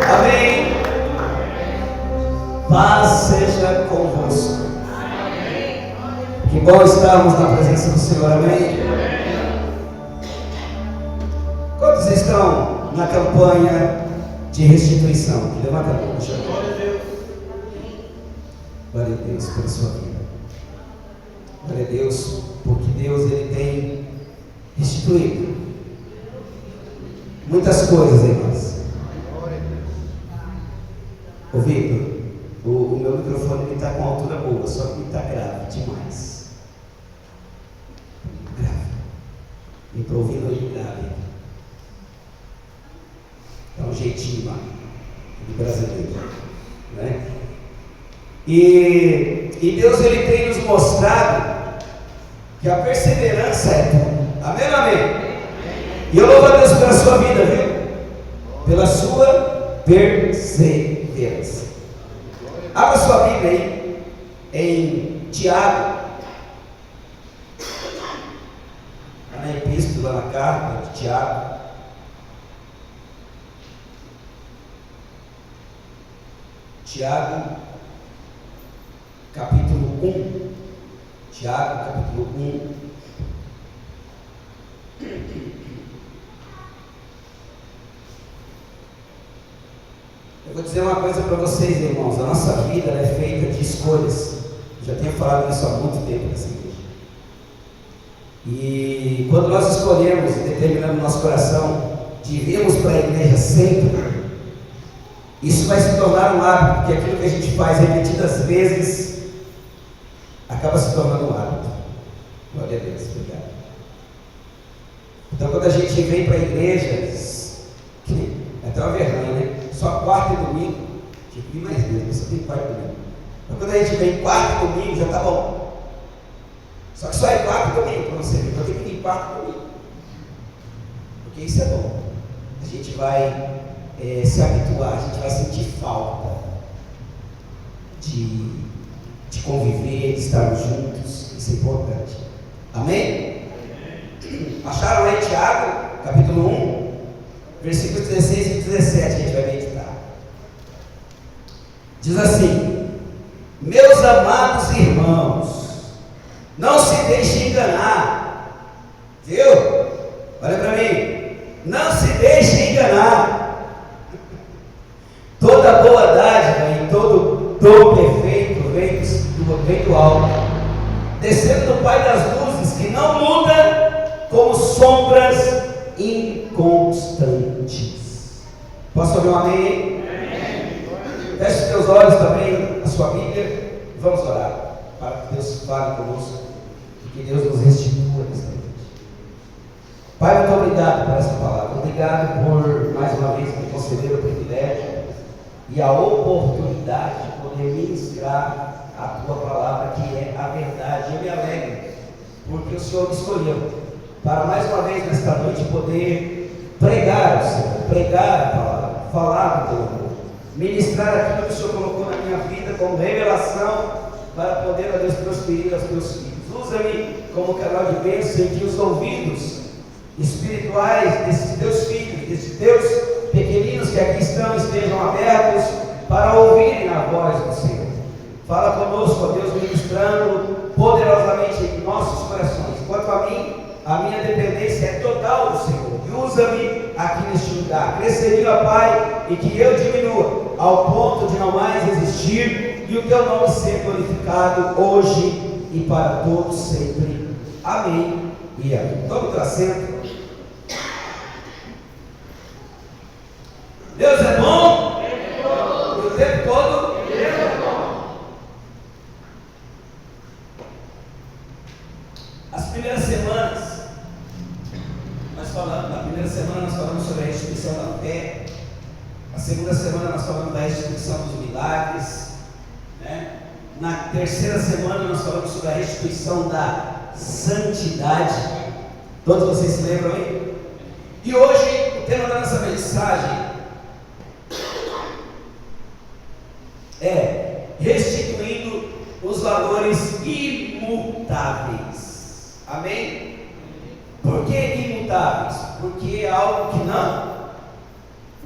Amém. Paz seja convosco. Que bom estarmos na presença do Senhor. Amém. Quantos estão na campanha de restituição? Levanta a mão. Glória a Deus pela sua vida. Glória a Deus, porque Deus ele tem restituído muitas coisas em nós. Ô Victor, o meu microfone está com altura boa, só que está grave demais. Grave. Eu estou ouvindo ele grave. Dá um jeitinho lá, de brasileiro, né? E Deus ele tem nos mostrado que a perseverança é tudo. Amém ou amém? E eu louvo a Deus pela sua vida, viu? Pela sua perseverança. Abra sua Bíblia aí em Tiago, na epístola, na carta de Tiago. Tiago, capítulo 1. Tiago, capítulo 1. Eu vou dizer uma coisa para vocês, irmãos. A nossa vida é feita de escolhas. Já tenho falado isso há muito tempo nessa igreja. E quando nós escolhemos e determinamos nosso coração de irmos para a igreja sempre, isso vai se tornar um hábito, porque aquilo que a gente faz repetidas vezes acaba se tornando um hábito. Glória a Deus, obrigado. Então, quando a gente vem para a igreja, é até uma vergonha, né? Só quarta e domingo, tinha que ir mais vezes, só tem quarta e domingo. Então, quando a gente vem quarta e domingo, já está bom. Só que só é quarta e domingo para você vir, então tem que ir quarta e domingo. Porque isso é bom. A gente vai se habituar, a gente vai sentir falta de conviver, de estarmos juntos. Isso é importante. Amém? Acharam aí Tiago, capítulo 1, versículos 16 e 17, a gente vai meditar. Diz assim: meus amados irmãos, não se deixem enganar. Viu? Olha para mim. Não se deixem enganar. Toda boa dádiva e todo dom perfeito vem do alto, descendo do Pai das luzes, que não muda como sombras inconstantes. Posso ouvir um amém? Feche os teus olhos também, a sua Bíblia, e vamos orar, para que Deus fale conosco e que Deus nos restitua nesta noite. Pai, muito obrigado por essa palavra. Obrigado por mais uma vez me conceder o privilégio e a oportunidade de poder ministrar a tua palavra, que é a verdade. Eu me alegro porque o Senhor me escolheu para mais uma vez nesta noite poder pregar o Senhor, pregar a palavra, falar do teu amor, ministrar aquilo que o Senhor colocou na minha vida como revelação para poder, a Deus, prosperir aos teus filhos. Usa-me como canal de bênção, em que os ouvidos espirituais desses teus filhos, desses teus pequeninos que aqui estão, estejam abertos para ouvirem a voz do Senhor. Fala conosco, ó Deus, ministrando poderosamente em nossos corações. Quanto a mim, a minha dependência é total do Senhor. E usa-me aqui neste lugar. Cresceria, ó Pai, e que eu diminua, ao ponto de não mais existir, e o teu nome ser glorificado hoje e para todos sempre. Amém e amém. Tome o teu assento. Deus é bom, e o tempo todo Deus é bom. As primeiras semanas, na primeira semana nós falamos sobre a restituição da fé. A segunda semana nós falamos da restituição dos milagres, né? Na terceira semana nós falamos sobre a restituição da santidade. Todos vocês se lembram aí? E hoje o tema da nossa mensagem é restituindo os valores imutáveis. Amém? Por que imutáveis? Porque é algo que não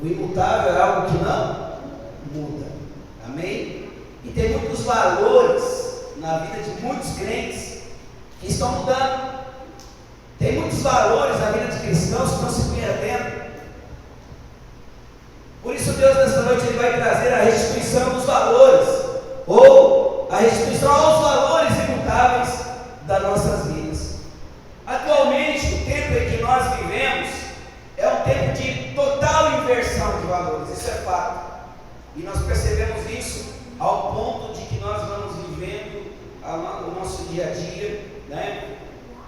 O imutável é algo que não muda. Amém? E tem muitos valores na vida de muitos crentes que estão mudando. Tem muitos valores na vida de cristãos que estão se perdendo. Por isso Deus nesta noite Ele vai trazer a restituição dos valores, ou a restituição aos valores imutáveis das nossas vidas. Atualmente, o tempo em que nós vivemos é um tempo de total inversão de valores, isso é fato. E nós percebemos isso ao ponto de que nós vamos vivendo o nosso dia a dia, né?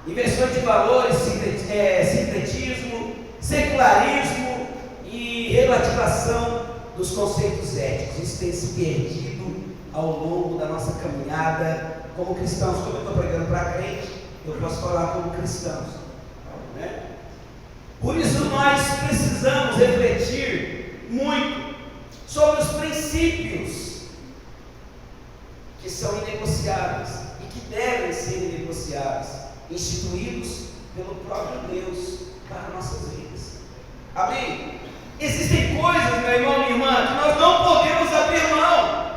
Inversão de valores, sincretismo, secularismo e relativação dos conceitos éticos. Isso tem se perdido ao longo da nossa caminhada como cristãos. Como eu estou pregando para crente, eu posso falar como cristãos, né? Por isso nós precisamos refletir muito sobre os princípios que são inegociáveis e que devem ser inegociáveis, instituídos pelo próprio Deus para nossas vidas. Amém? Existem coisas, meu irmão, minha irmã, que nós não podemos abrir mão,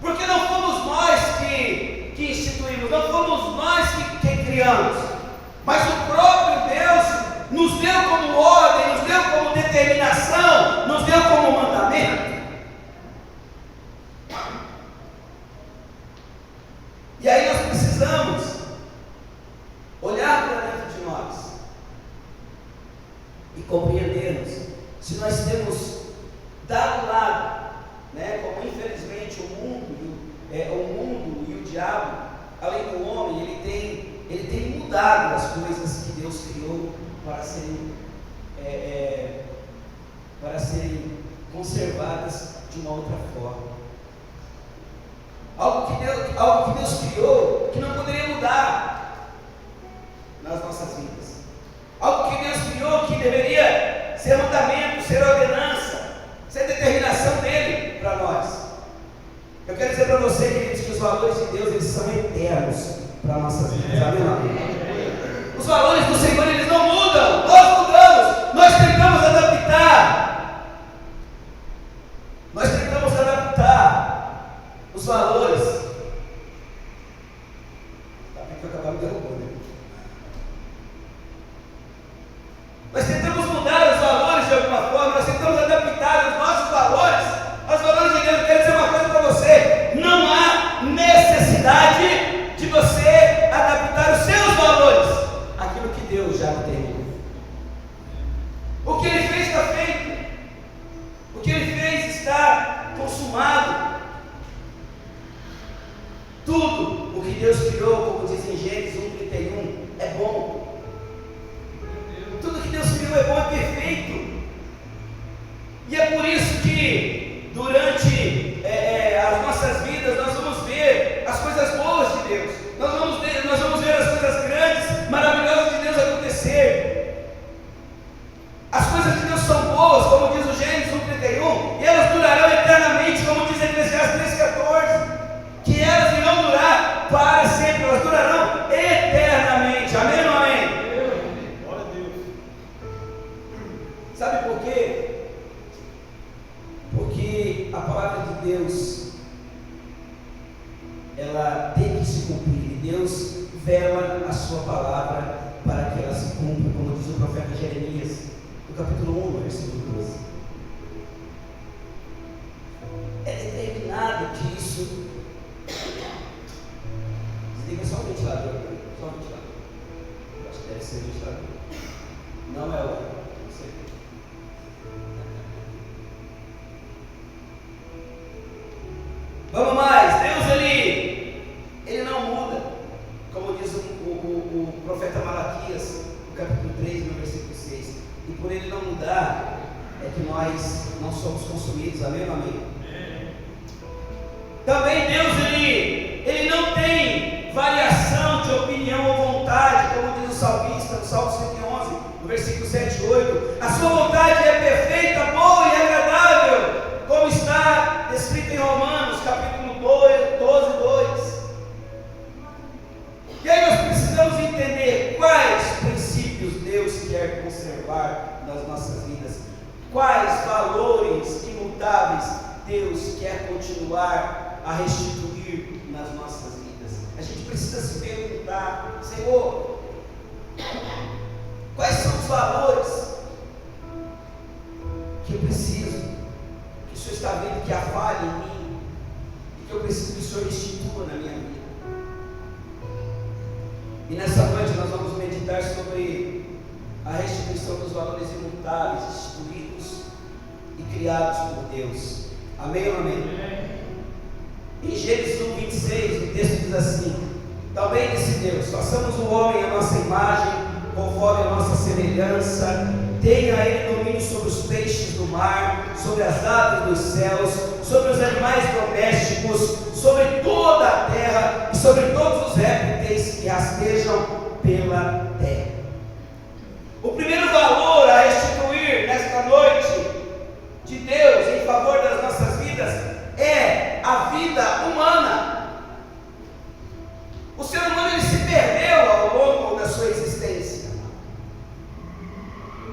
porque não fomos nós que instituímos, não fomos nós que criamos, mas o próprio Deus nos deu como ordem, nos deu como determinação, nos deu como mandamento. E aí nós precisamos olhar para dentro de nós e compreendermos se nós temos dado lado, né, como infelizmente o mundo e o diabo, além do homem, ele tem mudado as coisas que Deus criou para serem conservadas de uma outra forma. Algo que Deus criou que não poderia mudar nas nossas vidas. Algo que Deus criou que deveria ser mandamento, ser ordenança, ser determinação dele para nós. Eu quero dizer para você, queridos, que os valores de Deus, eles são eternos para nossas vidas. Amém? Os valores do Senhor, eles não mudam. Nós mudamos. Nós tentamos adaptar. Os valores. Tá bem que eu acabava me derrubando, né? Nós tentamos mudar os valores de alguma forma, nós tentamos adaptar os nossos valores aos valores de Deus. Eu quero dizer uma coisa para você: não há necessidade de você adaptar os seus valores àquilo que Deus já determinou. O que Ele fez está feito, o que Ele fez está consumado. Tudo o que Deus criou, como diz em Gênesis 1:31, é bom. Tudo que Deus criou é bom, é perfeito. E é por isso que durante as nossas vidas nós vamos ver as coisas boas de Deus. Nós vamos ver as coisas grandes, maravilhosas de Deus acontecer. As coisas de Deus são boas, como diz o Gênesis 1:31, e elas durarão eternamente, como diz Eclesiastes 3:14, que elas irão durar para sempre, elas durarão eternamente. Amém ou não amém? Glória a Deus. Sabe por quê? Porque a palavra de Deus, ela tem que se cumprir, e Deus vela a sua palavra para que ela se cumpra, como diz o profeta Jeremias, no capítulo 1, versículo 12. É determinado que isso. Desliga só o ventilador, só o ventilador. Eu acho que deve ser o ventilador. Não é o ar, não sei. Vamos mais. Deus, ele não muda, como diz o profeta Malaquias, no capítulo 3, no versículo 6. E por ele não mudar, é que nós não somos consumidos. Amém ou amém? Também Deus, ele não tem variação de opinião ou vontade, como diz o salmista, no Salmo 111, no versículo 7 e 8. A sua vontade é perfeita, boa e agradável, como está escrito em Romanos, capítulo 12, 2. E aí nós precisamos entender quais princípios Deus quer conservar nas nossas vidas, quais valores imutáveis Deus quer continuar a restituir nas nossas vidas. A gente precisa se perguntar: Senhor, quais são os valores que eu preciso, que o Senhor está vendo que há falha em mim, e que eu preciso que o Senhor restitua na minha vida? E nessa noite nós vamos meditar sobre a restituição dos valores imutáveis, instituídos e criados por Deus. Amém ou amém? Em Gênesis 1:26, o texto diz assim: também disse Deus: façamos o homem à nossa imagem, conforme a nossa semelhança, tenha ele domínio sobre os peixes do mar, sobre as aves dos céus, sobre os animais domésticos, sobre toda a terra e sobre todos os répteis que rastejam pela terra. O primeiro valor a restituir nesta noite de Deus em favor das nossas vidas é a vida humana. O ser humano, ele se perdeu ao longo da sua existência,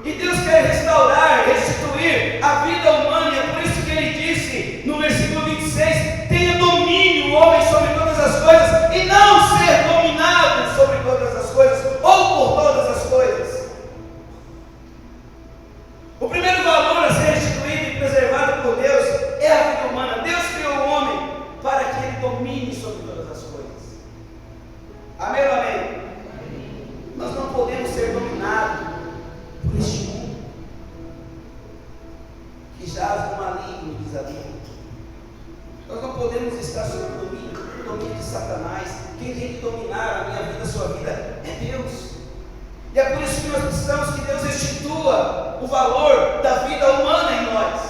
e Deus quer restaurar, restituir a vida humana. E é por isso que ele disse no versículo 26: tenha domínio o homem sobre todas as coisas, e não ser dominado sobre todas as coisas, ou por todas as coisas. O primeiro valor a ser restituído e preservado por Deus é a vida humana. Deus criou o homem para que ele domine sobre todas as coisas. Amém ou amém? Nós não podemos ser dominados por este mundo que jaz no maligno, diz a Bíblia. Nós não podemos estar sob o domínio de Satanás. Quem tem que dominar a minha vida, a sua vida, é Deus. E é por isso que nós precisamos que Deus restitua o valor da vida humana em nós.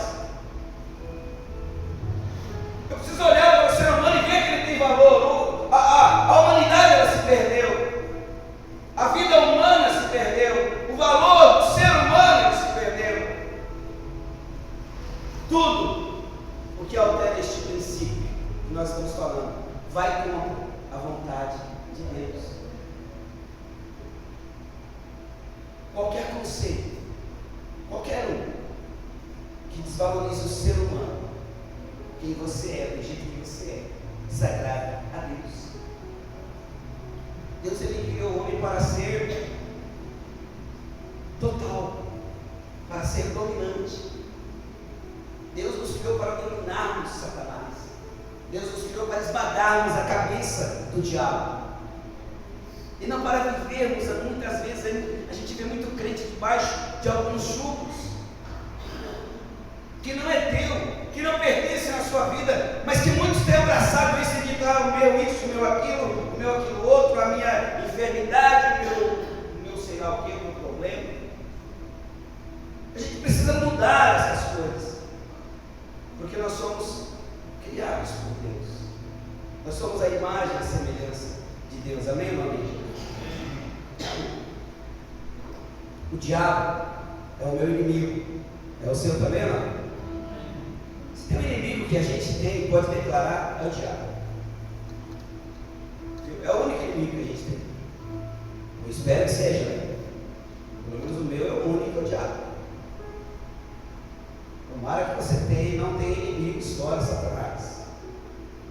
Eu preciso olhar para o ser humano e ver que ele tem valor. A humanidade, ela se perdeu. A vida humana se perdeu. O valor do ser humano se perdeu. Tudo o que altera este princípio que nós estamos falando vai contra a vontade de Deus. Qualquer conceito, qualquer um que desvalorize o ser humano, quem você é, do jeito que você é, desagrada a Deus. Deus, ele criou o homem para ser total, para ser dominante. Deus nos criou para dominarmos Satanás. Deus nos criou para esmagarmos a cabeça do diabo. E não para vivermos. Muitas vezes a gente vê muito crente debaixo de alguns jugos que não é teu, que não pertence à sua vida, mas que muitos têm abraçado isso e dito: o meu isso, o meu aquilo outro, a minha enfermidade, o meu sei lá o que, o meu problema. A gente precisa mudar essas coisas, porque nós somos criados por Deus. Nós somos a imagem e a semelhança de Deus. Amém, amém? O diabo é o meu inimigo. É o seu também, não? Se tem um inimigo que a gente tem e pode declarar, é o diabo. É o único inimigo que a gente tem. Eu espero que seja, né? Pelo menos o meu é o único, é o diabo. Tomara que você não tenha inimigos fora Satanás.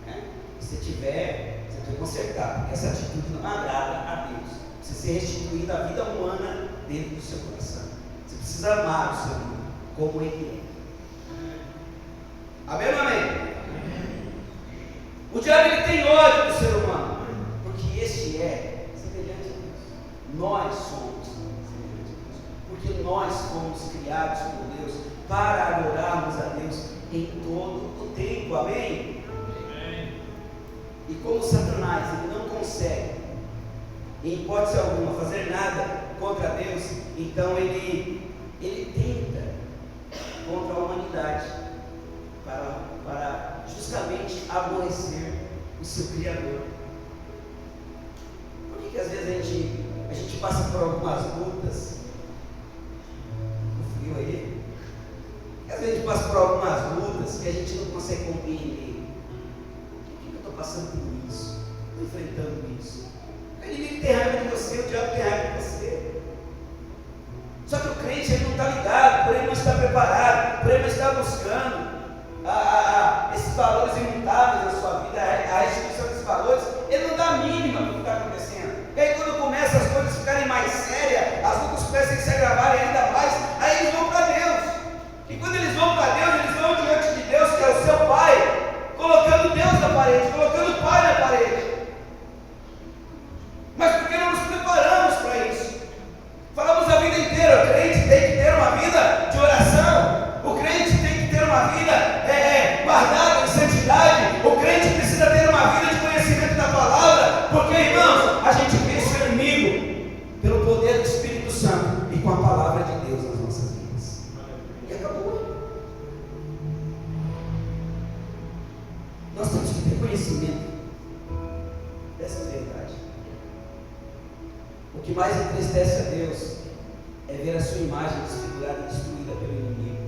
Né? Se tiver, você tem que consertar, porque essa atitude não agrada a Deus. Precisa ser restituída a vida humana dentro do seu coração. Você precisa amar o seu irmão como ele é. Amém ou amém? O diabo, ele tem ódio do ser humano, porque este é semelhante a Deus. Nós somos semelhantes a Deus, porque nós fomos criados por Deus para adorarmos a Deus em todo o tempo. Amém? E como Satanás, ele não consegue, em hipótese alguma, fazer nada contra Deus, então ele tenta contra a humanidade para justamente aborrecer o seu Criador. Por que às vezes a gente passa por algumas lutas? O frio aí? Às vezes a gente passa por algumas lutas que a gente não consegue compreender. Por que eu estou passando por isso? Estou enfrentando isso? O inimigo tem raiva de você, o diabo tem raiva de você. Só que o crente, ele não está ligado, porém não está preparado. buscando esses valores imutáveis na sua vida, a restituição desses valores, ele não dá a mínima do que está acontecendo. E aí quando começa as coisas ficarem mais sérias, as lutas começam a se agravarem ainda mais, aí eles vão para Deus. E quando eles vão para Deus, eles vão diante de Deus, que é o seu Pai, colocando Deus na parede, colocando o Pai na parede. Mas por que não nos preparamos para isso? Falamos a vida inteira, o crente tem que ter uma vida de oração, o crente tem que ter uma vida guardada em santidade, o crente precisa ter uma vida de conhecimento da palavra, porque, irmãos, a gente vence o inimigo pelo poder do Espírito Santo e com a palavra de Deus nas nossas vidas. E acabou. Nós temos que ter conhecimento dessa verdade. O que mais entristece a Deus é ver a sua imagem desfigurada e destruída pelo inimigo.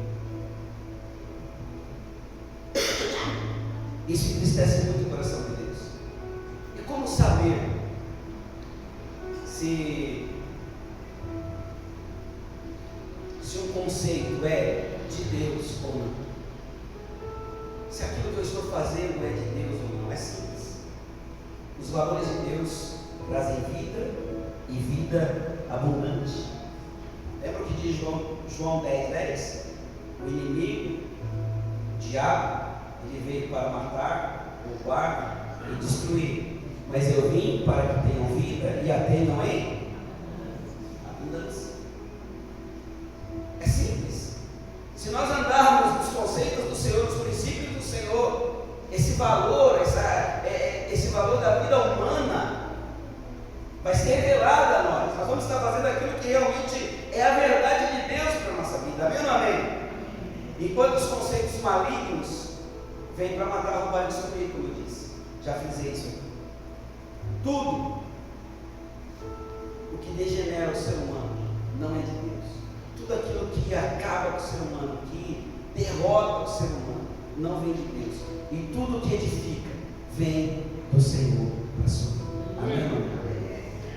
Isso entristece muito o coração de Deus. E como saber se um conceito é de Deus ou não? Se aquilo que eu estou fazendo é de Deus ou não? É simples. Os valores de Deus trazem vida e vida abundante. Lembra o que diz João 10:10? O inimigo, o diabo, ele veio para matar, roubar e destruir. Mas eu vim para que tenham vida e a tenham em abundância. É simples. Se nós andarmos nos conceitos do Senhor, nos princípios do Senhor, esse valor, esse valor da vida humana vai ser revelado a nós. Nós vamos estar fazendo aquilo que realmente é a verdade de Deus para a nossa vida. Amém ou não amém? Enquanto os conceitos malignos vêm para matar, roubar e destruir, como eu disse. Já fiz isso aqui. Tudo o que degenera o ser humano não é de Deus. Tudo aquilo que acaba com o ser humano, que derrota o ser humano, não vem de Deus. E tudo que edifica vem do Senhor para a sua vida. Amém?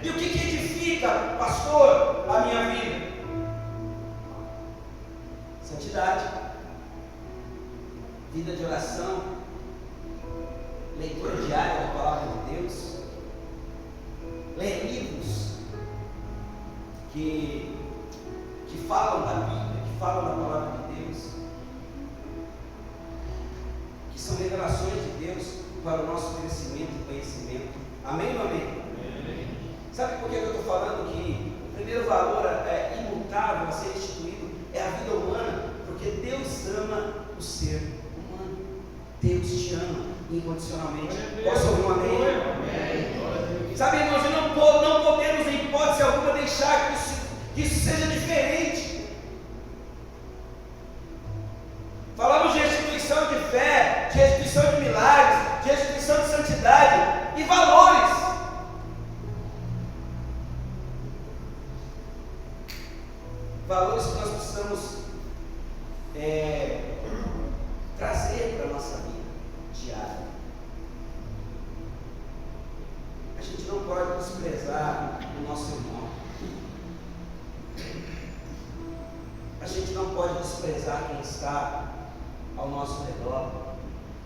E o que edifica, pastor, a minha vida? Santidade, vida de oração, leitura diária da palavra de Deus, ler livros que falam da Bíblia, que falam da palavra de Deus, que são revelações de Deus para o nosso crescimento e conhecimento. Amém ou amém? Sabe por que eu estou falando que o primeiro valor imutável a ser instituído é a vida humana? Porque Deus ama o ser humano. Deus te ama incondicionalmente. Posso ouvir um amém? Sabe, irmãos, não podemos em hipótese alguma deixar que isso seja diferente. Falamos de restituição de fé, de restituição de milagres, de restituição de santidade e valores. Valores que nós precisamos trazer para a nossa vida diária. A gente não pode desprezar o nosso irmão. A gente não pode desprezar quem está ao nosso redor.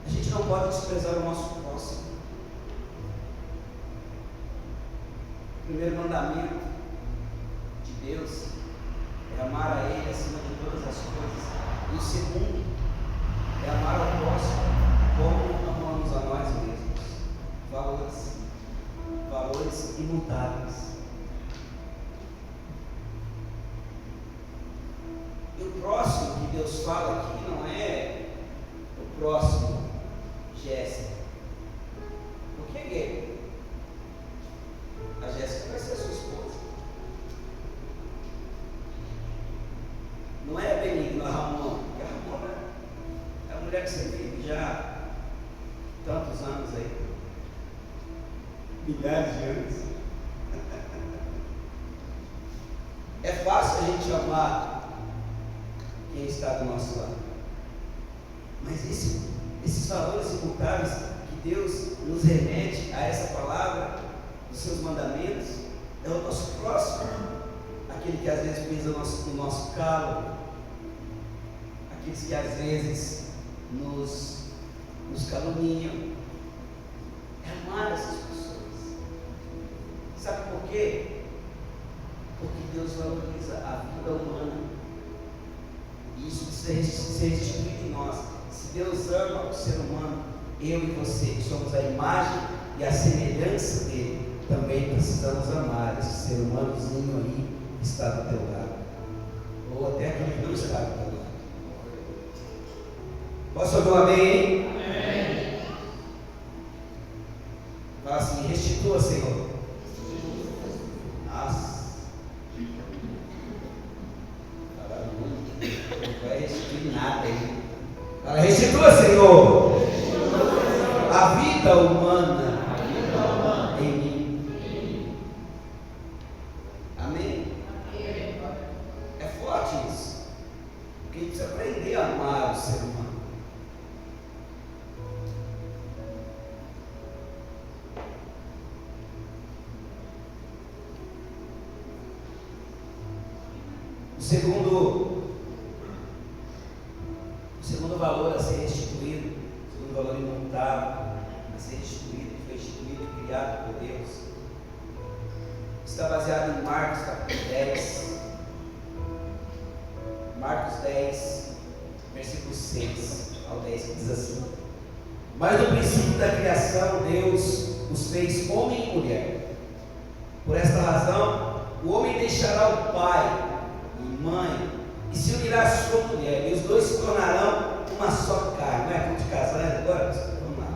A gente não pode desprezar o nosso próximo. O primeiro mandamento de Deus é amar a Ele acima de todas as coisas. E o segundo é amar ao próximo como amamos a nós mesmos. Valores imutáveis. E o próximo que Deus fala aqui não é o próximo Jéssica. O que é gay? A Jéssica vai ser a sua esposa. Não é a Benigno, a Ramona. Porque a Ramona é a mulher que você vive já há tantos anos aí. Milhares de anos. É fácil a gente amar quem está do nosso lado. Mas esses valores imutáveis que Deus nos remete a essa palavra, os seus mandamentos, é o nosso próximo. Aquele que às vezes pisa no nosso calo, aqueles que às vezes nos caluniam. É amar essas pessoas. Sabe por quê? Porque Deus valoriza a vida humana. E isso precisa ser restituído em nós. Se Deus ama o ser humano, eu e você, que somos a imagem e a semelhança dele, também precisamos amar esse ser humanozinho aí que está do teu lado. Ou até aquele que não está do teu lado. Posso ouvir um amém? Amém. Fala assim: restitua, Senhor. Nossa. Não vai restituir nada aí. Fala: restitua, Senhor, a vida humana em mim. Amém? É forte isso. Porque a gente precisa aprender a amar o ser humano. O segundo valor a ser restituído, o segundo valor imutável a ser restituído, que foi instituído e criado por Deus, está baseado em Marcos capítulo 10. Marcos 10, versículo 6 ao 10, que diz assim: mas no princípio da criação, Deus os fez homem e mulher. Por esta razão, o homem deixará o pai e mãe e se unirá à sua mulher, e os dois se tornarão uma só carne. Não é como de casais agora? Vamos lá.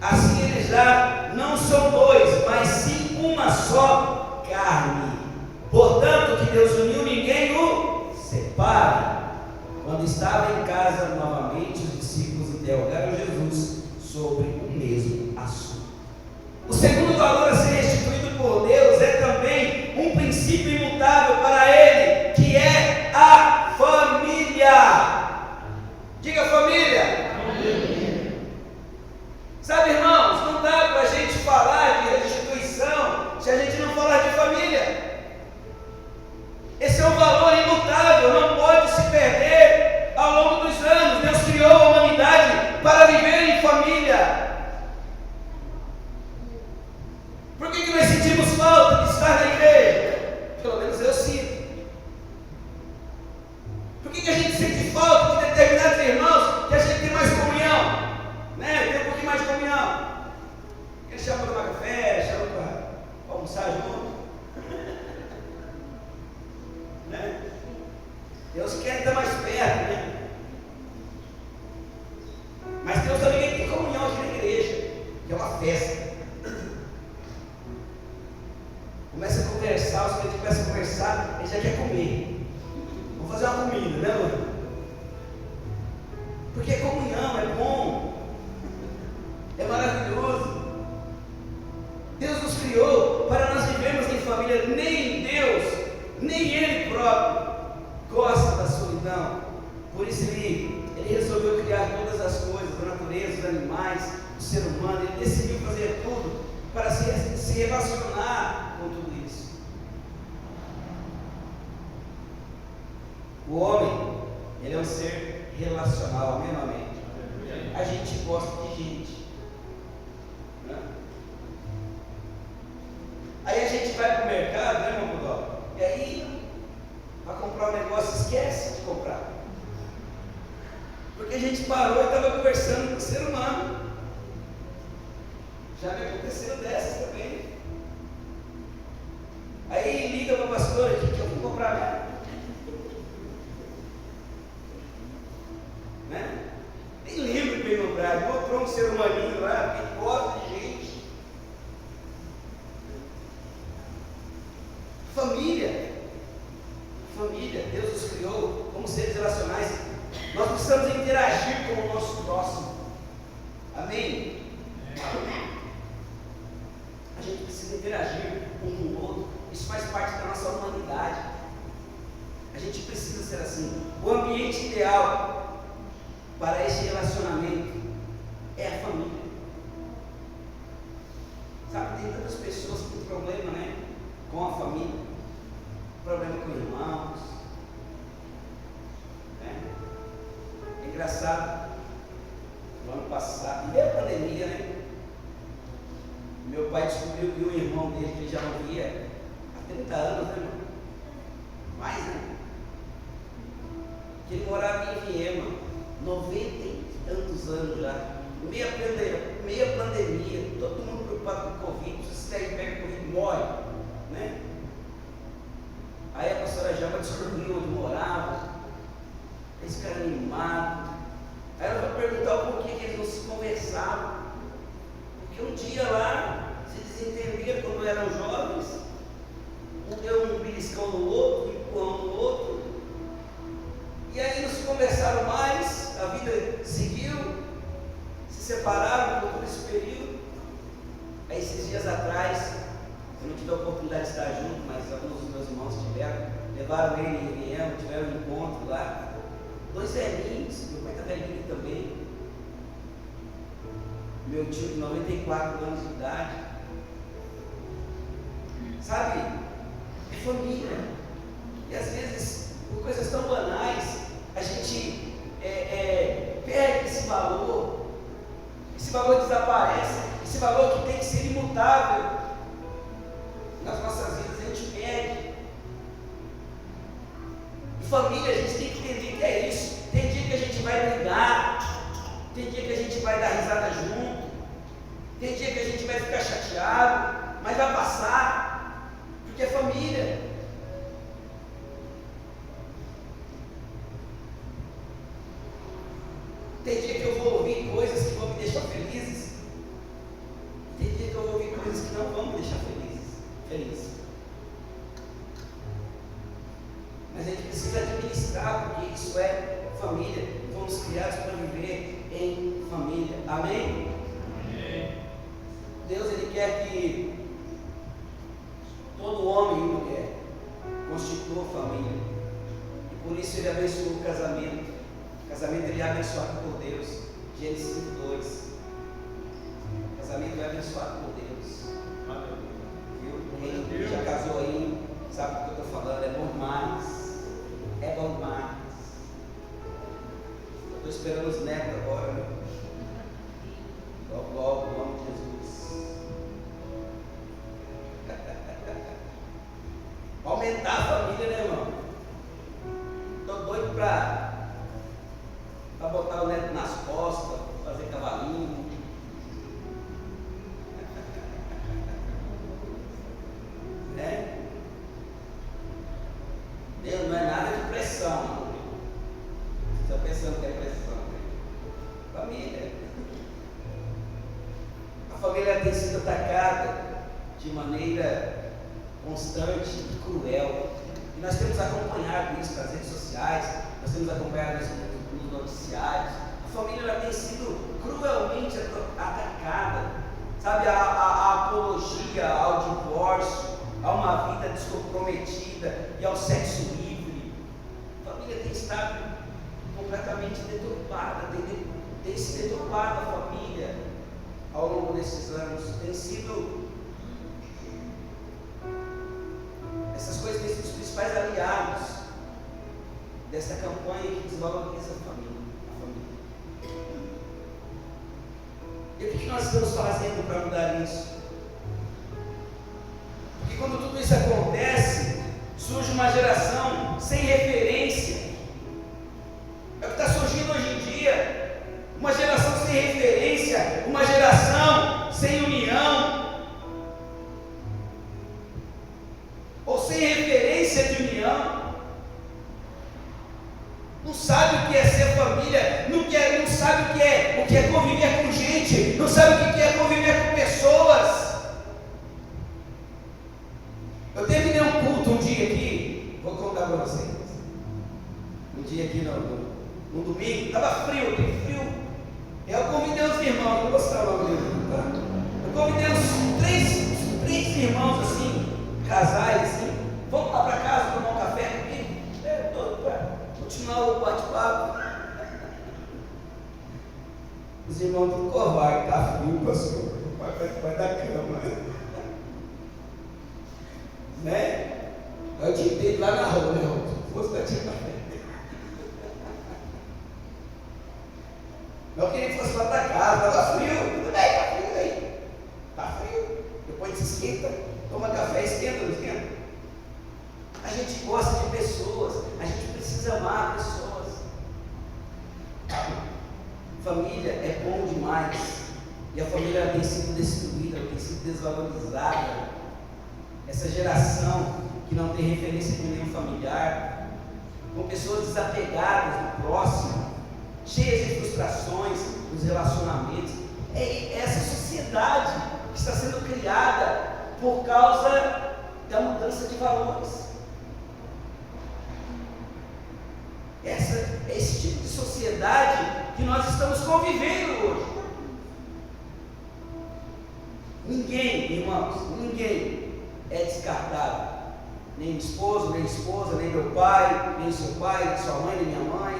Assim eles já não são dois, mas sim uma só carne. Portanto, que Deus uniu, ninguém o separe. Quando estava em casa novamente, os discípulos interrogaram Jesus sobre o mesmo assunto. O segundo valor a ser restituído por Deus é também um princípio imutável para Ele, que é a família. Diga: família. Família. Sabe, irmãos, não dá para a gente falar de restituição se a gente não falar de família. Esse é um valor imutável, não pode se perder ao longo dos anos. Deus criou a humanidade para viver em família. Por que nós sentimos falta de estar na igreja? Pelo menos eu sinto. Por que a gente sente falta de determinados irmãos que a gente tem mais comunhão? Né? Tem um pouquinho mais de comunhão. Eles chamam para tomar café, chamam para almoçar junto. Né? Deus quer estar mais perto, né? Mas Deus também tem comunhão aqui na igreja, que é uma festa. Começa a conversar, os clientes começam a conversar, ele já quer comer. Vou fazer uma comida, né, mano? Porque comunhão é bom, é maravilhoso. Deus nos criou para nós vivermos em família. Nem Deus, nem Ele próprio gosta da solidão. Por isso Ele resolveu criar todas as coisas, a natureza, os animais, o ser humano. Ele decidiu fazer tudo para se relacionar com tudo isso. O homem, ele é um ser relacional, amém, amém? A gente gosta de gente, né? Aí a gente vai para o mercado, né, irmão Budó? E aí, para comprar um negócio, esquece de comprar. Porque a gente parou e estava conversando com o ser humano. Já me aconteceu dessas também. Aí liga para a pastora: o que eu vou comprar mesmo? Né? Nem lembro de bem lembrar. Mostrou um ser humaninho lá, que gosta de gente. Família. Família. Deus nos criou como seres relacionais. Nós precisamos interagir com o nosso próximo. Amém? A gente precisa interagir um com o outro. Isso faz parte da nossa humanidade. A gente precisa ser assim. O ambiente ideal para esse relacionamento é a família. Sabe, tem tantas pessoas que têm problema, né, com a família, problema com irmãos, né? Engraçado, no ano passado, meio pandemia, né? Meu pai descobriu que o irmão dele, que ele já não via há 30 anos, né, irmão? Mais, né? Que ele morava em Viema, 90 e tantos anos já, meia pandemia, todo mundo preocupado com o Covid, se você pega Covid, morre, né? Aí a pastora Jama descobriu onde morava, esse cara animado. Aí ela vai perguntar o porquê que eles não se conversavam. Porque um dia lá, se desentenderam quando eram jovens, um deu um beliscão no outro, um empurrão no outro, e aí não se conversaram mais, a vida seguiu, se separaram por esse período. Aí esses dias atrás, eu não tive a oportunidade de estar junto, mas alguns dos meus irmãos tiveram, levaram ele em Viena, tiveram um encontro lá. 2 velhinhos, meu pai está velhinho também. Meu tio de 94 anos de idade. Sabe? É família. E às vezes, por coisas tão banais, a gente perde esse valor. Esse valor desaparece. Esse valor que tem que ser imutável. Nas nossas vidas a gente perde. E família, a gente tem que entender que é isso. Tem dia que a gente vai brigar, tem dia que a gente vai dar risada junto, tem dia que a gente vai ficar chateado, mas vai passar, porque é família. Tem dia que eu vou ouvir coisas que vão me deixar felizes, tem dia que eu vou ouvir coisas que não vão me deixar feliz. Mas a gente precisa administrar, porque isso é família. Fomos criados para viver em família. Amém? Amém. Deus, Ele quer que todo homem e mulher constitua família. E por isso Ele abençoou o casamento. O casamento Ele é abençoado por Deus. Gênesis 2. O casamento é abençoado por Deus. Viu? Quem já casou aí sabe o que eu estou falando. É bom demais. É bom demais. Eu estou esperando os netos agora, né? Logo, logo, em nome de Jesus. Aumentar a família, né, irmão? Estou doido para botar o neto nas costas, fazer cavalinho. Né? Deus, não é nada de pressão. Você está pensando que é pressão, né? Família. A família tem sido atacada de maneira constante e cruel. E nós temos acompanhado isso nas redes sociais, nós temos acompanhado isso nos noticiários. A família ela tem sido cruelmente atacada. Sabe, a apologia ao divórcio, a uma vida descomprometida e ao sexo livre. A família tem estado completamente deturpada, tem se deturpado a família ao longo desses anos. Tem sido, essas coisas têm sido os principais aliados dessa campanha que desvaloriza a família. E o que nós estamos fazendo para mudar isso? Porque quando tudo isso acontece, surge uma geração sem referência. É o que está surgindo hoje em dia. Uma geração sem referência, uma geração sem união, ou sem referência de união. Não sabe o que é ser família, não sabe o que é conviver com gente, não sabe o que é conviver com pessoas. Eu terminei um culto um dia aqui, vou contar para vocês. Um dia aqui no domingo, estava frio, tem frio. Eu convidei os irmãos, vou mostrar o nome dele, tá? Eu convidei os três irmãos assim, casais assim, vamos lá para casa tomar um café comigo? Doido para continuar o bate-papo. Os irmãos do covarde, tá frio, pastor, vai dar cama, né? Eu te dei lá na rua, né? Fosse da tia café. Eu queria que fosse lá para casa, estava frio, tudo bem, está frio aí. Está frio. Depois se esquenta, toma café, esquenta, não esquenta? A gente gosta de pessoas, a gente precisa amar pessoas. Família é bom demais. E a família tem sido destruída, tem sido desvalorizada. Essa geração que não tem referência de nenhum familiar, com pessoas desapegadas do próximo, cheias de frustrações nos relacionamentos. É essa sociedade que está sendo criada por causa da mudança de valores. Esse tipo de sociedade que nós estamos convivendo hoje. Ninguém, irmãos, ninguém é descartável. Nem meu esposo, nem esposa, nem meu pai, nem seu pai, nem sua mãe, nem minha mãe,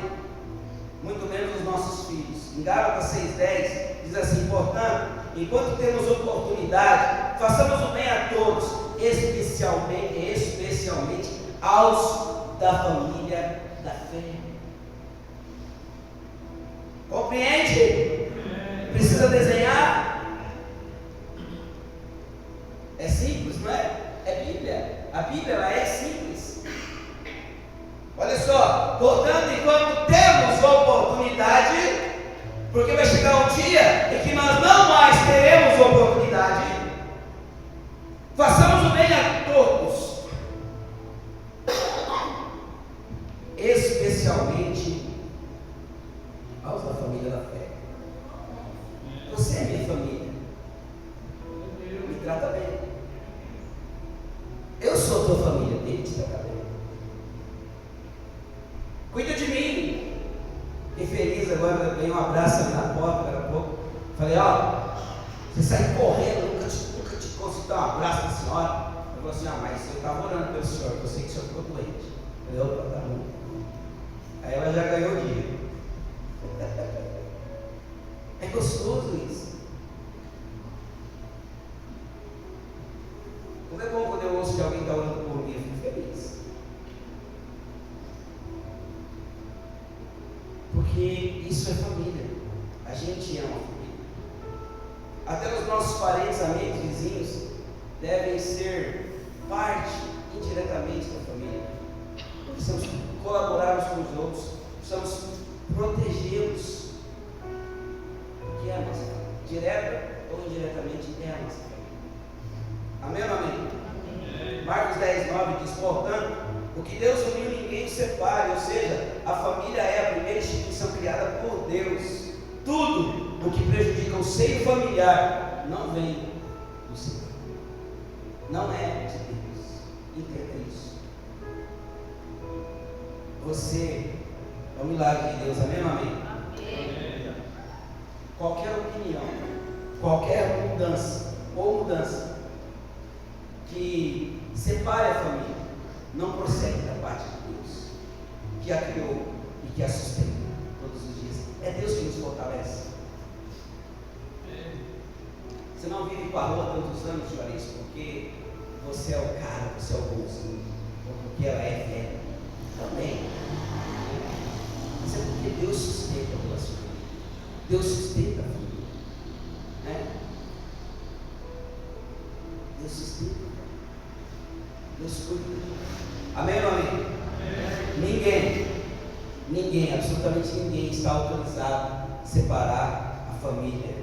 muito menos os nossos filhos. Em Gálatas 6,10 diz assim: portanto, enquanto temos oportunidade, façamos o bem a todos, especialmente aos da família da fé. Compreende? Precisa desenhar? É simples, não é? É Bíblia. A Bíblia ela é simples. Olha só, portanto, enquanto temos oportunidade, porque vai chegar um dia em que nós não mais teremos oportunidade, façamos o bem a todos, especialmente aos da família da fé. Você é minha família, me trata bem. Eu sou tua família, tem que te tratar bem. Cuida de mim. Fiquei feliz agora, ganhei um abraço ali na porta, agora há pouco. Falei: ó, você sai correndo, nunca te consultar um abraço da senhora. Eu falei assim: ah, mas eu estava orando pelo senhor, eu sei que o senhor ficou doente. Eu falei: opa, tá bom. Aí ela já ganhou o dia. É gostoso isso. Como é bom quando eu ouço que alguém está orando por mim, eu fico feliz. Porque isso é família. A gente ama a família. Até os nossos parentes, amigos, vizinhos devem ser parte indiretamente da família. Precisamos colaborar uns com os outros, precisamos protegê-los. Porque é a nossa família. Direta ou indiretamente é a nossa família. Amém ou amém? Marcos 10,9 diz: portanto, o que Deus uniu ninguém separe, ou seja, a família é a primeira instituição criada por Deus. Tudo o que prejudica o seio familiar não vem do Senhor, não é de Deus. Entenda isso. Você é um milagre de Deus, amém ou amém? Amém. Qualquer opinião, qualquer mudança que separe a família não procede da parte de Deus, que a criou e que a sustenta todos os dias. É Deus que nos fortalece. Você não vive com a rua há tantos anos, Juarez, porque você é o cara, você é o bonzinho, ou porque ela é velha. Também. Mas é porque Deus sustenta a família. Deus sustenta a família. Né? Deus sustenta. Deus cuida. Amém ou amém? Ninguém, absolutamente ninguém está autorizado a separar a família.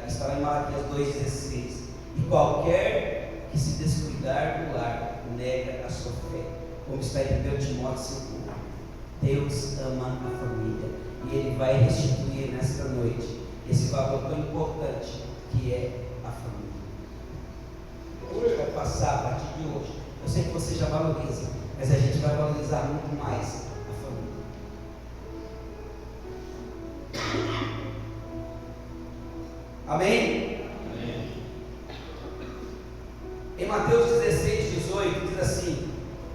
Está lá em Malaquias 2,16. E qualquer que se descuidar do lar, nega a sua fé. Como está em 1 Timóteo 5,1. Deus ama a família. E Ele vai restituir nesta noite esse valor tão importante que é a família. Hoje vai passar a partir de hoje. Eu sei que você já valoriza, mas a gente vai valorizar muito mais a família. Amém? Amém. Em Mateus 16,18 diz assim: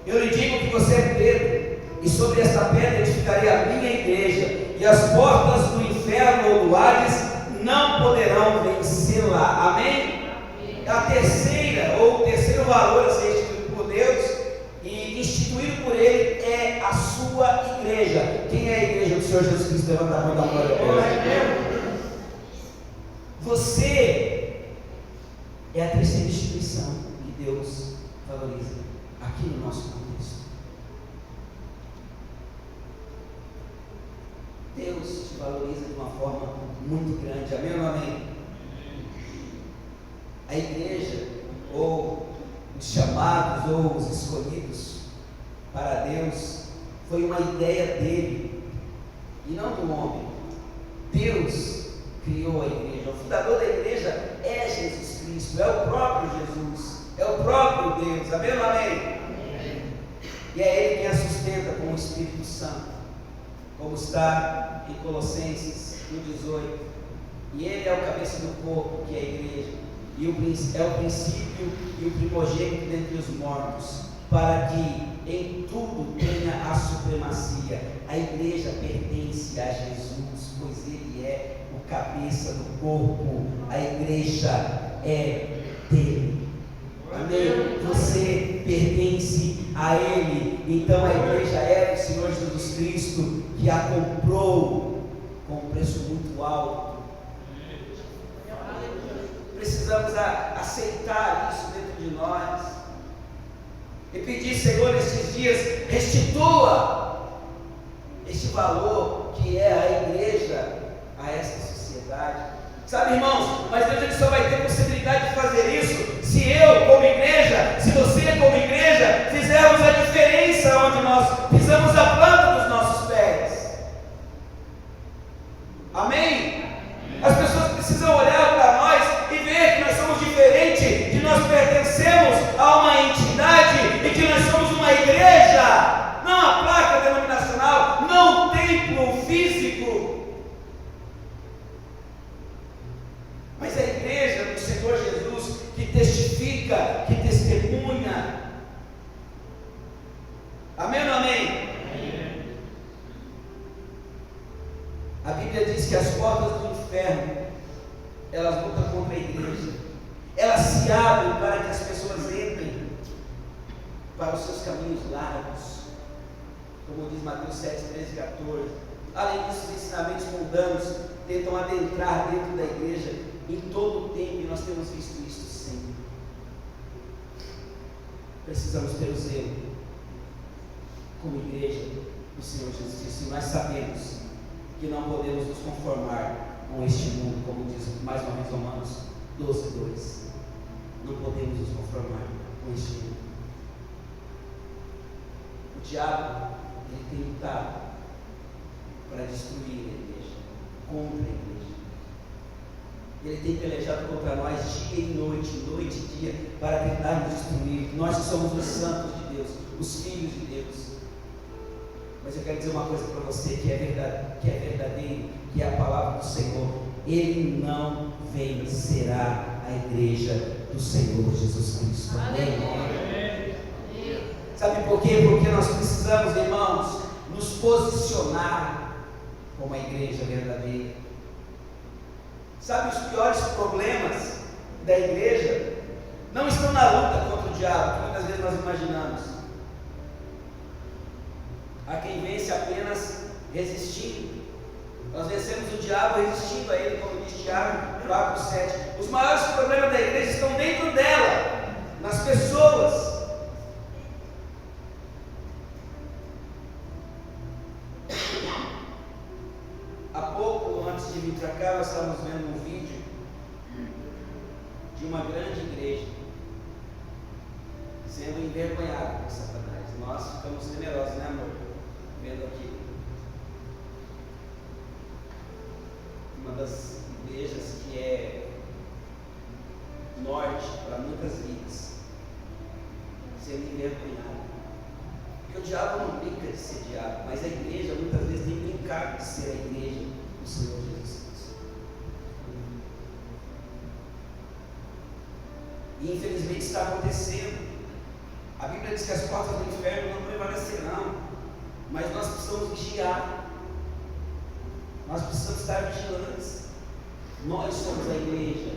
eu lhe digo que você é Pedro, e sobre esta pedra edificarei a minha igreja, e as portas do inferno ou do Hades não poderão vencê-la. Amém? A terceira, ou o terceiro valor a ser instituído por Deus e instituído por Ele é a sua igreja. Quem é a igreja do Senhor Senhor Jesus Cristo, levanta a mão e dá glória a Deus. Você é a terceira instituição que Deus valoriza aqui no nosso contexto. Deus te valoriza de uma forma muito grande. Amém ou não amém? A igreja, ou os chamados, ou os escolhidos para Deus, foi uma ideia dele e não do homem. Deus criou a igreja. O fundador da igreja é Jesus Cristo, é o próprio Jesus, é o próprio Deus. Amém ou não amém? E é Ele quem a sustenta com o Espírito Santo, como está em Colossenses 1,18. E Ele é o cabeça do corpo, que é a igreja, e é o princípio e o primogênito dentre os mortos, para que em tudo tenha a supremacia. A igreja pertence a Jesus, pois Ele é o cabeça do corpo. A igreja é dele. Amém? Você pertence a Ele. Então a igreja é do Senhor Jesus Cristo, que a comprou com um preço muito alto. Precisamos aceitar isso dentro de nós e pedir, Senhor, nesses dias, restitua este valor que é a igreja a esta sociedade. Sabe, irmãos, mas Deus ele só vai ter possibilidade de fazer isso se eu, como igreja, se você, como igreja, fizermos a diferença onde nós pisamos a planta dos nossos pés. Amém? As pessoas precisam olhar para nós e ver que nós somos diferentes, que nós pertencemos a uma entidade e que nós somos uma igreja, não a placa denominacional, não um templo físico, mas a igreja do Senhor Jesus, que testifica, que testemunha. Amém ou não amém? Amém. A Bíblia diz que as portas do inferno, elas lutam contra a igreja, elas se abrem para que as pessoas entrem para os seus caminhos largos, como diz Mateus 7, 13 e 14. Além disso, os ensinamentos mundanos tentam adentrar dentro da igreja em todo o tempo, e nós temos visto isso sempre. Precisamos ter o zelo como igreja do Senhor Jesus Cristo, e nós sabemos que não podemos nos conformar com este mundo, como diz mais uma vez Romanos 12, 2. Não podemos nos conformar com este mundo. O diabo, ele tem lutado para destruir a igreja, contra a igreja. Ele tem pelejado contra nós dia e noite, noite e dia, para tentar nos destruir. Nós que somos os santos de Deus, os filhos de Deus. Mas eu quero dizer uma coisa para você que é verdadeiro, que é a palavra do Senhor. Ele não vencerá a igreja do Senhor Jesus Cristo. Amém? Sabe por quê? Porque nós precisamos, irmãos, nos posicionar como a igreja verdadeira. Sabe, os piores problemas da igreja não estão na luta contra o diabo, que muitas vezes nós imaginamos. Há quem vence apenas resistindo. Nós vencemos o diabo resistindo a ele, como diz Tiago 4, 7. Os maiores problemas da igreja estão dentro dela, nas pessoas. Há pouco, antes de vir para cá, nós estávamos vendo um vídeo de uma grande igreja sendo envergonhada por Satanás. Nós ficamos temerosos, né, amor? Vendo aqui uma das igrejas que é norte para muitas vidas sendo envergonhada, porque o diabo não brinca de ser diabo, mas a igreja muitas vezes tem brincado de ser a igreja do Senhor Jesus Cristo. E infelizmente está acontecendo. A Bíblia diz que as portas do inferno não prevalecerão, mas nós precisamos vigiar, nós precisamos estar vigilantes. Nós somos a igreja,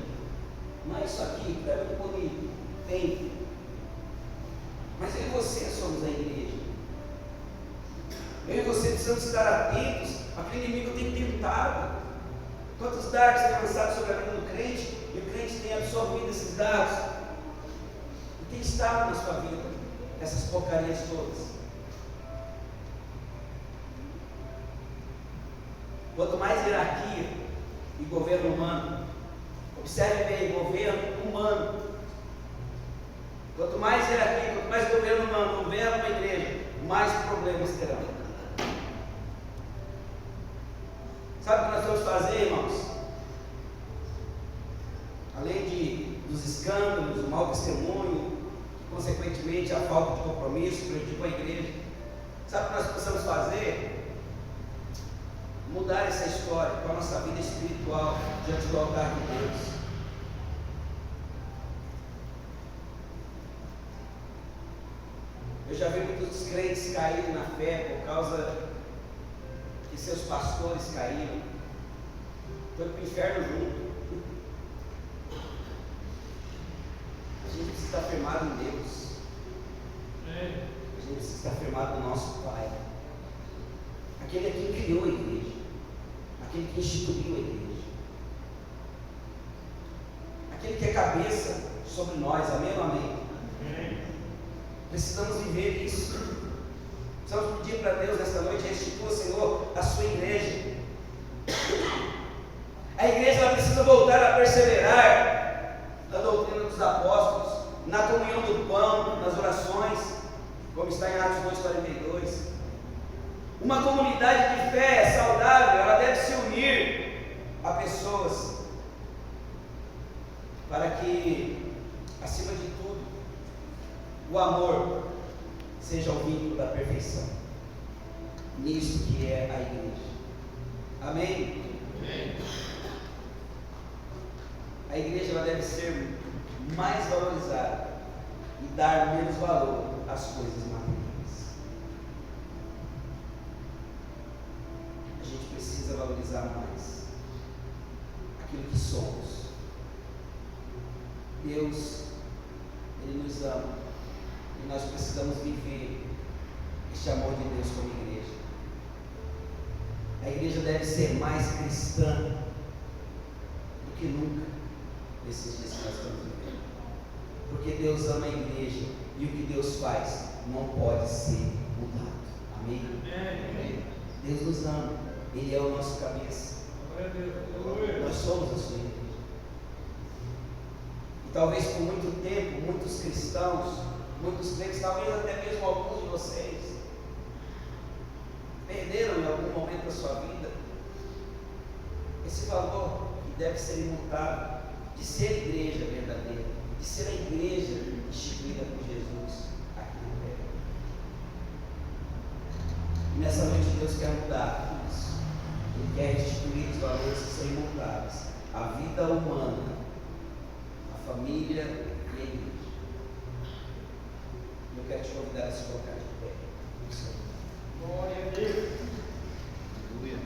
não é isso aqui que é muito bonito, tem, mas eu e você somos a igreja. Eu e você precisamos estar atentos Mas que o inimigo tem tentado. Quantos dardos têm lançado sobre a vida do crente, e o crente tem absorvido esses dardos, e tem estado na sua vida, essas porcarias todas. Quanto mais hierarquia e governo humano, observe bem, governo humano. Quanto mais hierarquia, quanto mais governo humano governa uma igreja, mais problemas terão. Sabe o que nós vamos fazer, irmãos? Além dos escândalos, o mau testemunho, e, consequentemente a falta de compromisso prejudicou a igreja. Sabe o que nós precisamos fazer? Mudar essa história com a nossa vida espiritual diante do altar de Deus. Eu já vi muitos crentes caírem na fé por causa que seus pastores caíram. Foi para o inferno junto. A gente precisa estar firmado em Deus. A gente precisa estar firmado no nosso Pai. Aquele que criou a igreja. Aquele que instituiu a igreja. Aquele que é cabeça sobre nós. Amém ou amém? Precisamos viver isso. Precisamos pedir para Deus nesta noite: restitua, Senhor, a sua igreja. A igreja ela precisa voltar a perseverar na doutrina dos apóstolos, na comunhão do pão, nas orações, como está em Atos 2,42. Uma comunidade de fé saudável, ela deve se unir a pessoas para que, acima de tudo, o amor seja o vínculo da perfeição. Nisso que é a igreja. Amém? Amém. A igreja ela deve ser mais valorizada e dar menos valor às coisas materiais. A gente precisa valorizar mais aquilo que somos. Deus, Ele nos ama e nós precisamos viver este amor de Deus como igreja. A igreja deve ser mais cristã do que nunca nesses dias que nós estamos vivendo, porque Deus ama a igreja e o que Deus faz não pode ser mudado. Amém? Amém. Deus nos ama, Ele é o nosso cabeça. Nós somos a sua igreja. E talvez por muito tempo, muitos cristãos, muitos crentes, talvez até mesmo alguns de vocês, perderam em algum momento da sua vida esse valor que deve ser imutável, de ser igreja verdadeira, de ser a igreja instituída por Jesus aqui na terra. E nessa noite Deus quer mudar tudo isso. Ele quer restituir os valores que são imutáveis, a vida humana, a família e a igreja. Eu quero te convidar a se colocar de pé. Glória a Deus. Aleluia.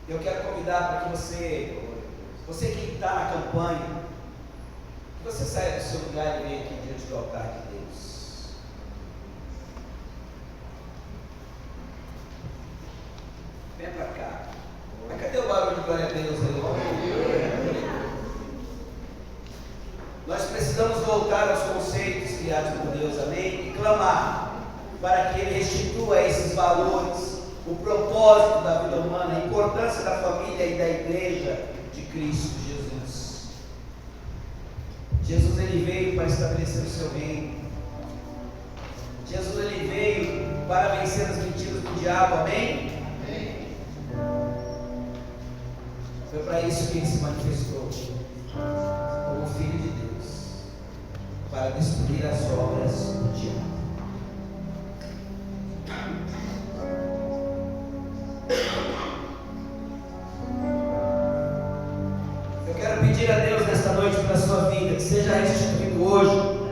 Eu quero convidar para que você que está na campanha, que você saia do seu lugar e venha aqui diante do altar de Deus. Vem para cá. Mas cadê o barulho de glória a Deus? Nós precisamos voltar aos conceitos criados por Deus, amém? E clamar para que Ele restitua esses valores, o propósito da vida humana, a importância da família e da igreja de Cristo Jesus. Jesus ele veio para estabelecer o seu reino. Jesus ele veio para vencer as mentiras do diabo, amém? Amém. Foi para isso que ele se manifestou como Filho de Deus, para destruir as obras do diabo. Eu quero pedir a Deus nesta noite para a sua vida, que seja restituído hoje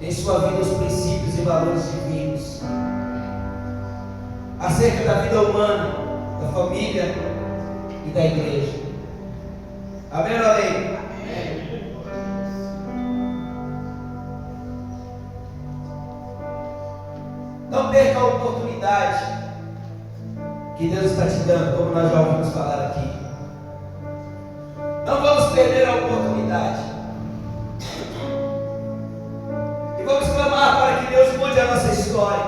em sua vida os princípios e valores divinos acerca da vida humana, da família e da igreja. Amém ou amém? Amém. Não perca a oportunidade que Deus está te dando, como nós já ouvimos falar aqui. Não vamos perder a oportunidade. E vamos clamar para que Deus mude a nossa história.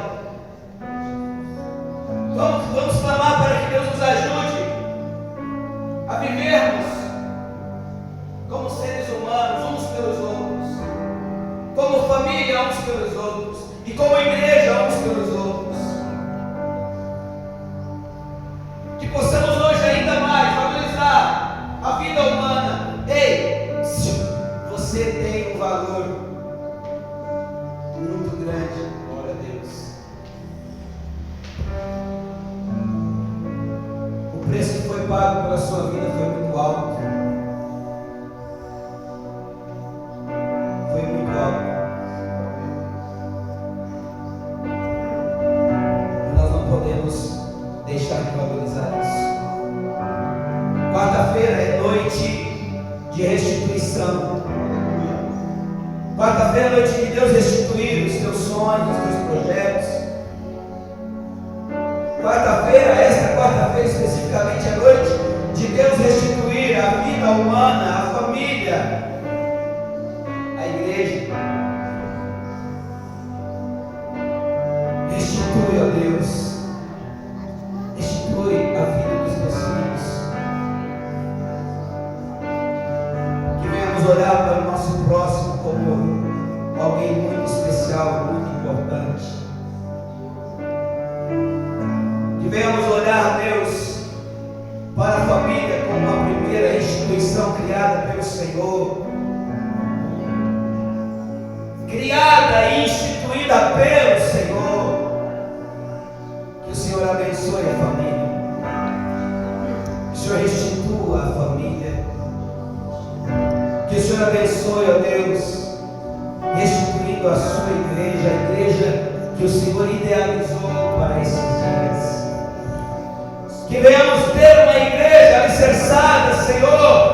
Vamos clamar para que Deus nos ajude a vivermos como seres humanos, uns pelos outros, como família, uns pelos outros, e como igreja, uns pelos outros. Que possamos hoje ainda mais valorizar a vida humana. Ei, você tem um valor muito grande, glória a Deus. O preço que foi pago pela sua vida foi muito alto. Foi muito alto. E nós não podemos deixar de valorizar isso. Quarta-feira é noite de restituição. Quarta-feira é noite de Deus restituir os teus sonhos, os teus projetos. Quarta-feira, esta quarta-feira especificamente, é noite de Deus restituir a vida humana, a família, a igreja. Restitui, ó Deus, restitui a vida dos teus filhos. Que venhamos olhar para o nosso próximo como alguém muito especial, muito importante. Que venhamos olhar, Deus, para a família como a primeira instituição criada pelo Senhor, criada e instituída pelo Senhor. Que o Senhor abençoe a família, que o Senhor restitua a família, que o Senhor abençoe, ó Deus, restituindo a sua igreja, a igreja que o Senhor idealizou para esses dias. Que venhamos ter uma igreja alicerçada, Senhor,